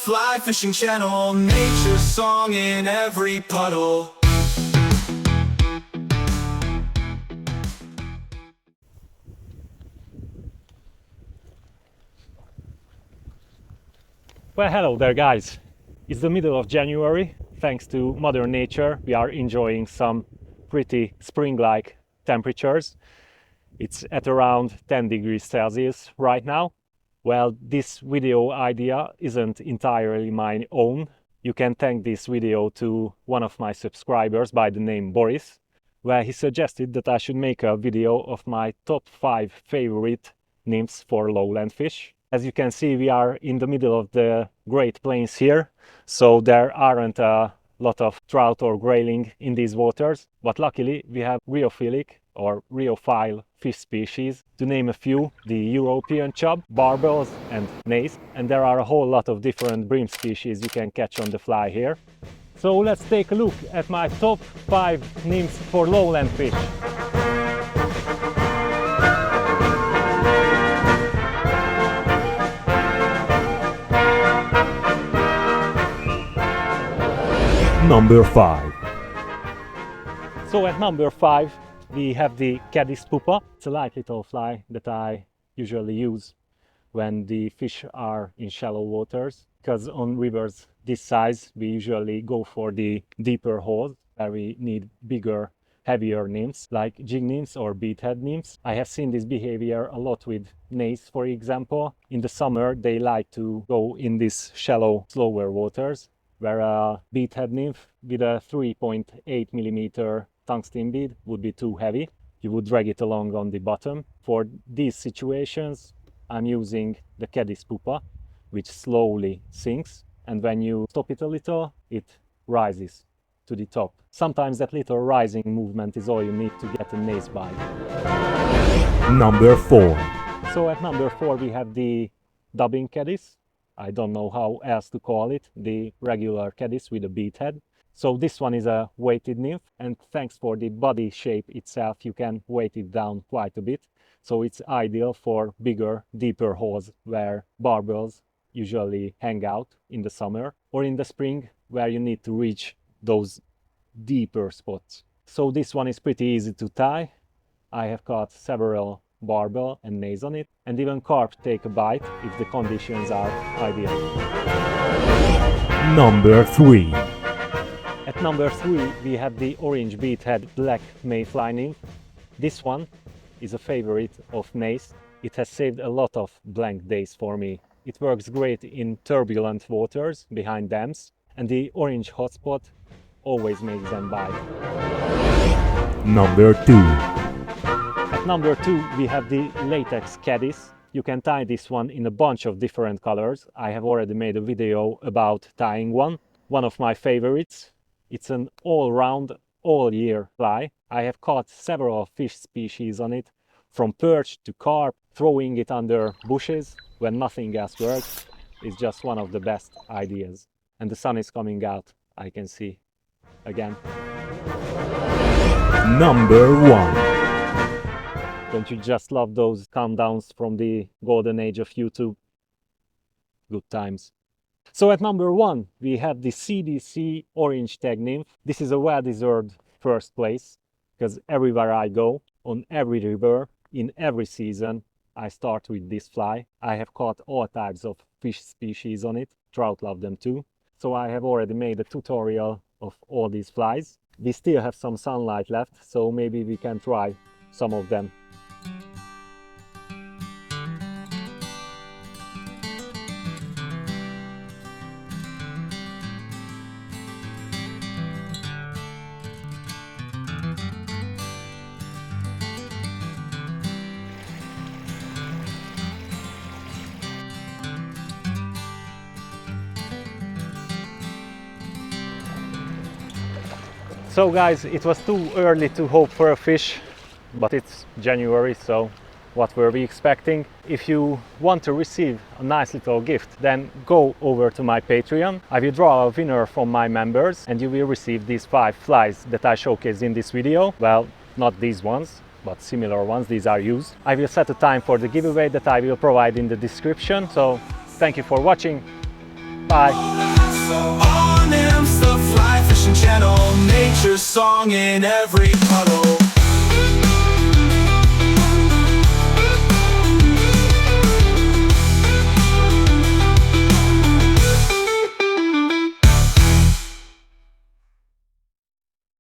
Fly fishing channel, nature's song in every puddle. Well, hello there guys. It's the middle of January. Thanks to Mother Nature, we are enjoying some pretty spring-like temperatures. It's at around 10 degrees Celsius right now. Well, this video idea isn't entirely my own. You can thank this video to one of my subscribers by the name Boris, where he suggested that I should make a video of my top 5 favorite nymphs for lowland fish. As you can see, we are in the middle of the Great Plains here, so there aren't a lot of trout or grayling in these waters, but luckily we have rheophilic or rheophile fish species. To name a few, the European chub, barbels and nase, and there are a whole lot of different bream species you can catch on the fly here. So let's take a look at my top 5 nymphs for lowland fish. Number 5. So at number 5 we have the Caddis pupa. It's a light little fly that I usually use when the fish are in shallow waters, because on rivers this size we usually go for the deeper holes where we need bigger, heavier nymphs like jig nymphs or beadhead nymphs. I have seen this behavior a lot with nase, for example. In the summer they like to go in these shallow, slower waters, where a beadhead nymph with a 3.8 millimeter tungsten bead would be too heavy. You would drag it along on the bottom. For these situations, I'm using the Caddis pupa, which slowly sinks, and when you stop it a little, it rises to the top. Sometimes that little rising movement is all you need to get a nase bite. Number 4. So at number 4 we have the dubbing Caddis. I don't know how else to call it, the regular Caddis with a beadhead. So this one is a weighted nymph, and thanks for the body shape itself you can weight it down quite a bit. So it's ideal for bigger, deeper holes where barbels usually hang out in the summer, or in the spring where you need to reach those deeper spots. So this one is pretty easy to tie. I have caught several barbel and nase on it, and even carp take a bite if the conditions are ideal. Number 3. At number 3 we have the orange beadhead black mayfly nymph. This one is a favorite of nase. It has saved a lot of blank days for me. It works great in turbulent waters behind dams, and the orange hotspot always makes them bite. Number 2. At number 2 we have the latex Caddis. You can tie this one in a bunch of different colors. I have already made a video about tying one of my favorites. It's an all-round, all-year fly. I have caught several fish species on it, from perch to carp. Throwing it under bushes when nothing else works is just one of the best ideas. And the sun is coming out, I can see again. Number 1. Don't you just love those countdowns from the golden age of YouTube? Good times. So at number 1 we have the CDC orange tag nymph. This is a well-deserved first place, because everywhere I go, on every river, in every season, I start with this fly. I have caught all types of fish species on it. Trout love them too. So I have already made a tutorial of all these flies. We still have some sunlight left, so maybe we can try some of them. So guys, it was too early to hope for a fish, but it's January, so what were we expecting? If you want to receive a nice little gift, then go over to my Patreon. I will draw a winner from my members, and you will receive these 5 flies that I showcased in this video. Well, not these ones, but similar ones. These are used. I will set a time for the giveaway that I will provide in the description. So thank you for watching. Bye. All nymphs, the fly fishing channel, nature's song in every puddle.